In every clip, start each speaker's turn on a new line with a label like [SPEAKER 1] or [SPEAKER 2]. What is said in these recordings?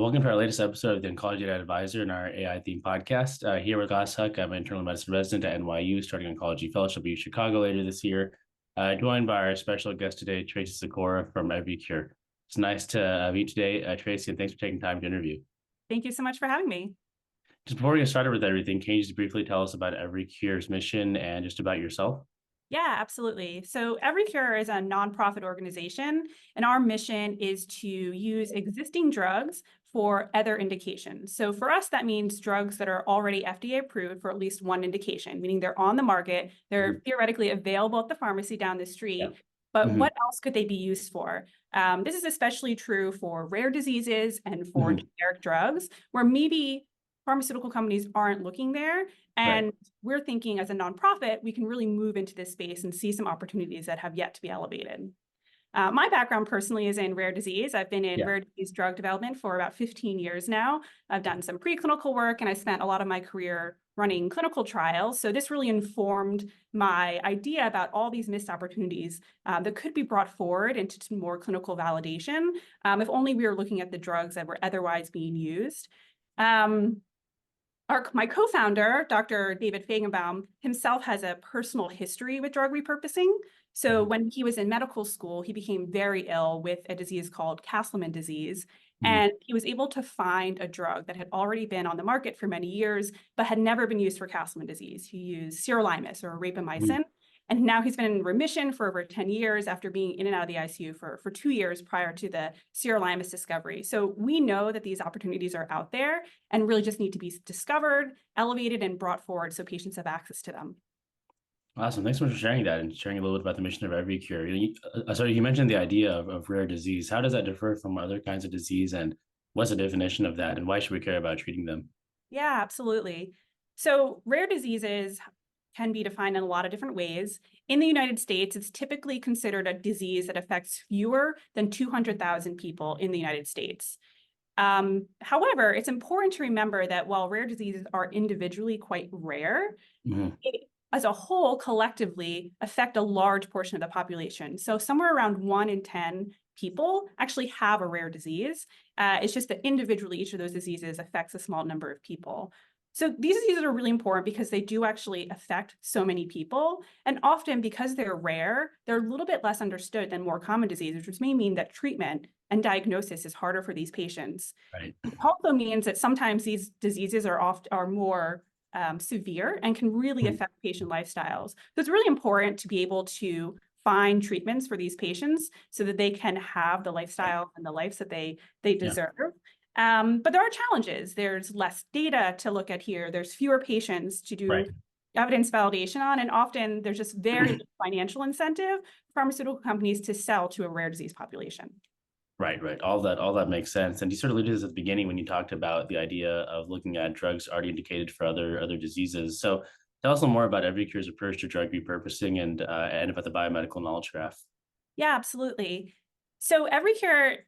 [SPEAKER 1] Welcome to our latest episode of the Oncology Advisor and our AI-themed podcast. Here with Waqas Haque, I'm an internal medicine resident at NYU, starting Oncology Fellow. She'll be in Chicago later this year. Joined by our special guest today, Tracey Sikora from EveryCure. It's nice to meet you today, Tracey, and thanks for taking time to interview.
[SPEAKER 2] Thank you so much for having me.
[SPEAKER 1] Just before we get started with everything, can you just briefly tell us about EveryCure's mission and just about yourself?
[SPEAKER 2] Yeah, absolutely. So EveryCure is a nonprofit organization, and our mission is to use existing drugs for other indications. So for us, that means drugs that are already FDA approved for at least one indication, meaning they're on the market, they're theoretically available at the pharmacy down the street,
[SPEAKER 1] Yeah.
[SPEAKER 2] but
[SPEAKER 1] Mhm.
[SPEAKER 2] what else could they be used for? This is especially true for rare diseases and for
[SPEAKER 1] Mhm.
[SPEAKER 2] generic drugs, where maybe pharmaceutical companies aren't looking there.
[SPEAKER 1] Right.
[SPEAKER 2] And we're thinking as a nonprofit, we can really move into this space and see some opportunities that have yet to be elevated. My background personally is in rare disease. I've been in
[SPEAKER 1] Yeah.
[SPEAKER 2] rare disease drug development for about 15 years now. I've done some preclinical work, and I spent a lot of my career running clinical trials. So this really informed my idea about all these missed opportunities that could be brought forward into more clinical validation, if only we were looking at the drugs that were otherwise being used. My co-founder, Dr. David Fagenbaum, himself has a personal history with drug repurposing. So
[SPEAKER 1] Mhm.
[SPEAKER 2] when he was in medical school, he became very ill with a disease called Castleman disease.
[SPEAKER 1] Mhm.
[SPEAKER 2] And he was able to find a drug that had already been on the market for many years, but had never been used for Castleman disease. He used sirolimus or
[SPEAKER 1] Mhm.
[SPEAKER 2] rapamycin. And now he's been in remission for over 10 years after being in and out of the ICU for 2 years prior to the sirolimus discovery. So we know that these opportunities are out there and really just need to be discovered, elevated, and brought forward so patients have access to them.
[SPEAKER 1] Awesome. Thanks so much for sharing that and sharing a little bit about the mission of EveryCure. So you mentioned the idea of rare disease. How does that differ from other kinds of disease, and what's the definition of that, and why should we care about treating them?
[SPEAKER 2] Yeah, absolutely. So rare diseases can be defined in a lot of different ways. In the United States, it's typically considered a disease that affects fewer than 200,000 people in the United States. However, it's important to remember that while rare diseases are individually quite rare,
[SPEAKER 1] Mhm.
[SPEAKER 2] it, as a whole, collectively affect a large portion of the population. So somewhere around 1 in 10 people actually have a rare disease. It's just that individually, each of those diseases affects a small number of people. So these diseases are really important because they do actually affect so many people. And often because they're rare, they're a little bit less understood than more common diseases, which may mean that treatment and diagnosis is harder for these patients.
[SPEAKER 1] Right.
[SPEAKER 2] It also means that sometimes these diseases are more severe and can really
[SPEAKER 1] Mhm.
[SPEAKER 2] affect patient lifestyles. So it's really important to be able to find treatments for these patients so that they can have the lifestyle and the lives that they
[SPEAKER 1] Yeah.
[SPEAKER 2] deserve. But there are challenges. There's less data to look at here. There's fewer patients to
[SPEAKER 1] Right.
[SPEAKER 2] do evidence validation on, and often there's just very little financial incentive for pharmaceutical companies to sell to a rare disease population.
[SPEAKER 1] Right, right. All that makes sense. And you sort of alluded to this at the beginning when you talked about the idea of looking at drugs already indicated for other diseases. So tell us a little more about EveryCure's approach to drug repurposing and about the biomedical knowledge graph.
[SPEAKER 2] Yeah, absolutely. So EveryCure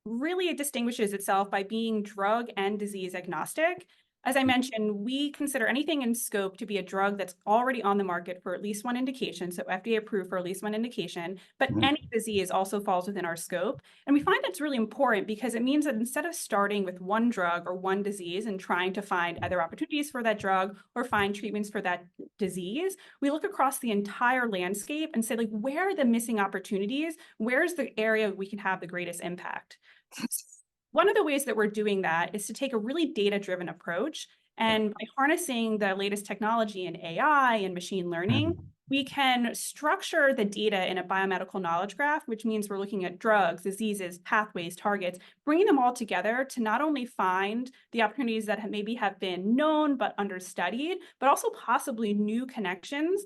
[SPEAKER 2] really it distinguishes itself by being drug and disease agnostic. As I mentioned, we consider anything in scope to be a drug that's already on the market for at least one indication, so FDA approved for at least one indication, but
[SPEAKER 1] Mhm.
[SPEAKER 2] any disease also falls within our scope. And we find that's really important because it means that instead of starting with one drug or one disease and trying to find other opportunities for that drug or find treatments for that disease, we look across the entire landscape and say, like, where are the missing opportunities? Where's the area we can have the greatest impact? One of the ways that we're doing that is to take a really data-driven approach.
[SPEAKER 1] Yeah.
[SPEAKER 2] And by harnessing the latest technology in AI and machine learning,
[SPEAKER 1] Mhm.
[SPEAKER 2] we can structure the data in a biomedical knowledge graph, which means we're looking at drugs, diseases, pathways, targets, bringing them all together to not only find the opportunities that maybe have been known but understudied, but also possibly new connections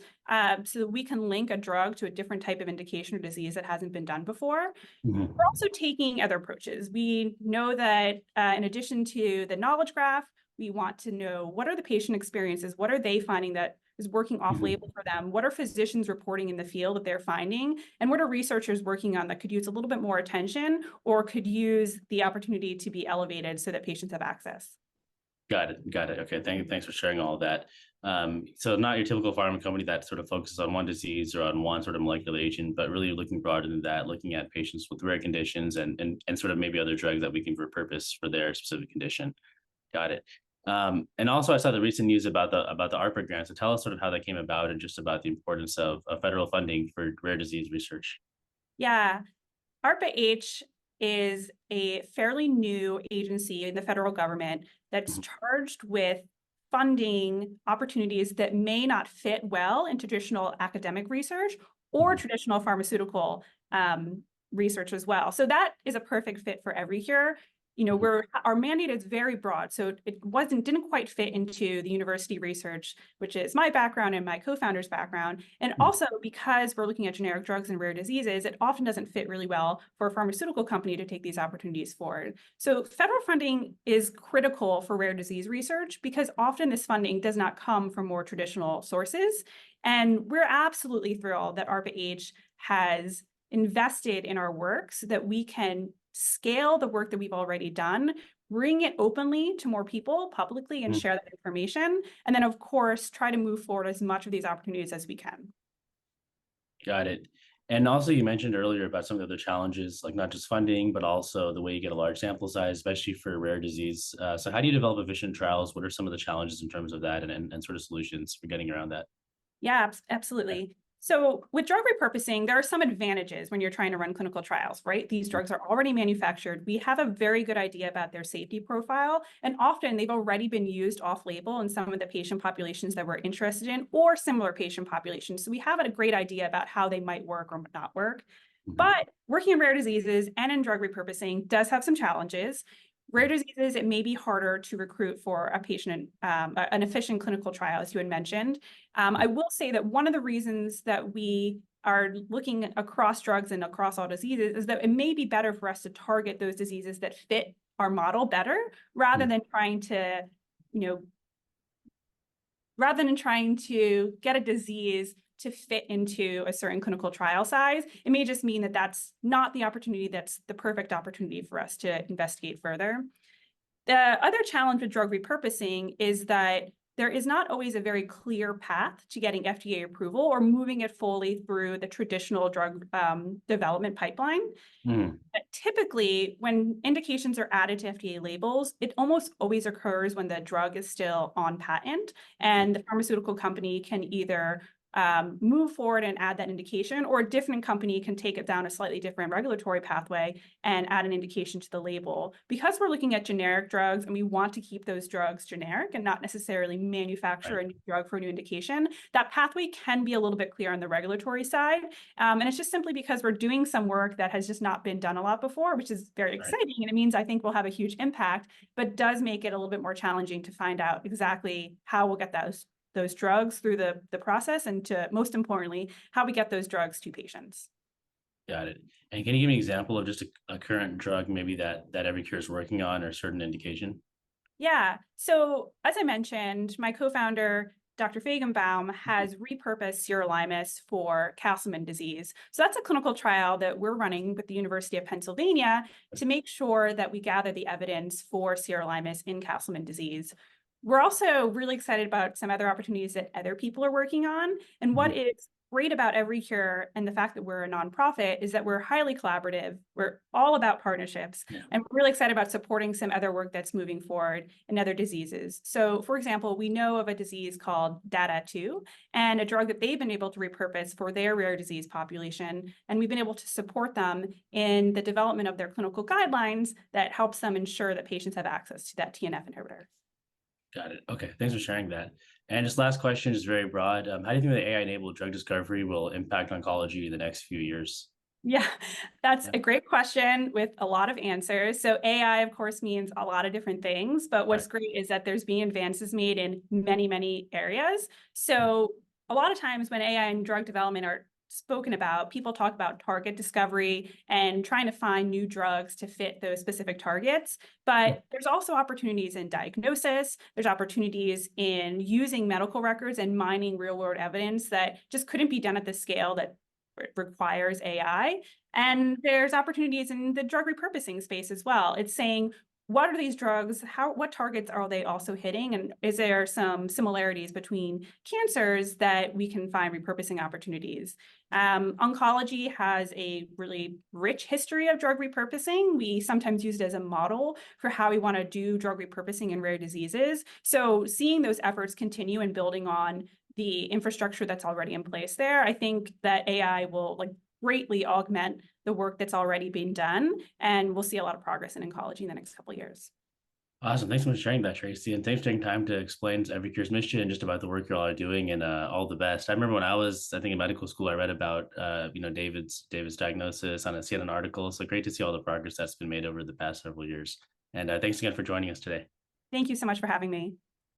[SPEAKER 2] so that we can link a drug to a different type of indication or disease that hasn't been done before. We're
[SPEAKER 1] Mhm.
[SPEAKER 2] also taking other approaches. We know that in addition to the knowledge graph, we want to know what are the patient experiences, what are they finding that is working
[SPEAKER 1] Mhm.
[SPEAKER 2] off-label for them, what are physicians reporting in the field that they're finding, and what are researchers working on that could use a little bit more attention or could use the opportunity to be elevated so that patients have access.
[SPEAKER 1] Got it. Got it. Okay. Thanks for sharing all of that. So not your typical pharma company that sort of focuses on one disease or on one sort of molecular agent, but really looking broader than that, looking at patients with rare conditions and sort of maybe other drugs that we can repurpose for their specific condition. Got it. And also, I saw the recent news about the ARPA grant. So tell us sort of how that came about and just about the importance of federal funding for rare disease research.
[SPEAKER 2] Yeah, ARPA-H is a fairly new agency in the federal government that's
[SPEAKER 1] Mhm.
[SPEAKER 2] charged with funding opportunities that may not fit well in traditional academic research or
[SPEAKER 1] Mhm.
[SPEAKER 2] traditional pharmaceutical research as well. So that is a perfect fit for every cure. You know,
[SPEAKER 1] Mhm.
[SPEAKER 2] our mandate is very broad, so it didn't quite fit into the university research, which is my background and my co-founder's background. And
[SPEAKER 1] Mhm.
[SPEAKER 2] also because we're looking at generic drugs and rare diseases, it often doesn't fit really well for a pharmaceutical company to take these opportunities forward. So federal funding is critical for rare disease research because often this funding does not come from more traditional sources. And we're absolutely thrilled that ARPA-H has invested in our work so that we can scale the work that we've already done, bring it openly to more people publicly and
[SPEAKER 1] Mhm.
[SPEAKER 2] share that information. And then, of course, try to move forward as much of these opportunities as we can.
[SPEAKER 1] Got it. And also, you mentioned earlier about some of the other challenges, like not just funding, but also the way you get a large sample size, especially for rare disease. So, how do you develop efficient trials? What are some of the challenges in terms of that, and sort of solutions for getting around that?
[SPEAKER 2] Yeah,
[SPEAKER 1] Yeah.
[SPEAKER 2] absolutely. So with drug repurposing, there are some advantages when you're trying to run clinical trials, right? These drugs are already manufactured. We have a very good idea about their safety profile, and often they've already been used off-label in some of the patient populations that we're interested in or similar patient populations. So we have a great idea about how they might work or not work.
[SPEAKER 1] Mhm.
[SPEAKER 2] But working in rare diseases and in drug repurposing does have some challenges. Rare
[SPEAKER 1] Mhm.
[SPEAKER 2] diseases, it may be harder to recruit for a patient, an efficient clinical trial, as you had mentioned. I will say that one of the reasons that we are looking across drugs and across all diseases is that it may be better for us to target those diseases that fit our model better rather
[SPEAKER 1] Mhm.
[SPEAKER 2] than trying to, you know, rather than trying to get a disease to fit into a certain clinical trial size. It may just mean that that's not the opportunity that's the perfect opportunity for us to investigate further. The other challenge with drug repurposing is that there is not always a very clear path to getting FDA approval or moving it fully through the traditional drug development pipeline.
[SPEAKER 1] Mhm.
[SPEAKER 2] But typically, when indications are added to FDA labels, it almost always occurs when the drug is still on patent, and the pharmaceutical company can either move forward and add that indication, or a different company can take it down a slightly different regulatory pathway and add an indication to the label. Because we're looking at generic drugs and we want to keep those drugs generic and not necessarily manufacture
[SPEAKER 1] Right.
[SPEAKER 2] a new drug for a new indication, that pathway can be a little bit clear on the regulatory side. And it's just simply because we're doing some work that has just not been done a lot before, which is very
[SPEAKER 1] Right.
[SPEAKER 2] exciting. And it means I think we'll have a huge impact, but does make it a little bit more challenging to find out exactly how we'll get those drugs through the process, and to most importantly, how we get those drugs to patients.
[SPEAKER 1] Got it. And can you give me an example of just a current drug, maybe that Evercure is working on, or a certain indication?
[SPEAKER 2] Yeah. So as I mentioned, my co-founder, Dr. Fagenbaum, has repurposed sirolimus for Castleman disease. So that's a clinical trial that we're running with the University of Pennsylvania to make sure that we gather the evidence for sirolimus in Castleman disease. We're also really excited about some other opportunities that other people are working on. And what
[SPEAKER 1] Mhm.
[SPEAKER 2] is great about EveryCure and the fact that we're a nonprofit is that we're highly collaborative. We're all about partnerships.
[SPEAKER 1] Yeah.
[SPEAKER 2] And we're really excited about supporting some other work that's moving forward in other diseases. So, for example, we know of a disease called DADA2 and a drug that they've been able to repurpose for their rare disease population. And we've been able to support them in the development of their clinical guidelines that helps them ensure that patients have access to that TNF inhibitor.
[SPEAKER 1] Got it. Okay. Thanks for sharing that. And just last question is very broad. How do you think that AI-enabled drug discovery will impact oncology in the next few years?
[SPEAKER 2] Yeah, that's
[SPEAKER 1] Yeah.
[SPEAKER 2] a great question with a lot of answers. So AI, of course, means a lot of different things, but
[SPEAKER 1] Right.
[SPEAKER 2] what's great is that there's being advances made in many, many areas. So a lot of times when AI and drug development are spoken about, people talk about target discovery and trying to find new drugs to fit those specific targets. But there's also opportunities in diagnosis. There's opportunities in using medical records and mining real world evidence that just couldn't be done at the scale that requires AI. And there's opportunities in the drug repurposing space as well. It's saying, what are these drugs? What targets are they also hitting? And is there some similarities between cancers that we can find repurposing opportunities? Oncology has a really rich history of drug repurposing. We sometimes use it as a model for how we want to do drug repurposing in rare diseases. So seeing those efforts continue and building on the infrastructure that's already in place there, I think that AI will greatly augment the work that's already been done, and we'll see a lot of progress in oncology in the next couple of years.
[SPEAKER 1] Awesome. Thanks so much for sharing that, Tracey. And thanks for taking time to explain Evercure's mission and just about the work you all are doing, and all the best. I remember when I was, I think, in medical school, I read about, David's diagnosis on a CNN article. So great to see all the progress that's been made over the past several years. And thanks again for joining us today.
[SPEAKER 2] Thank you so much for having me.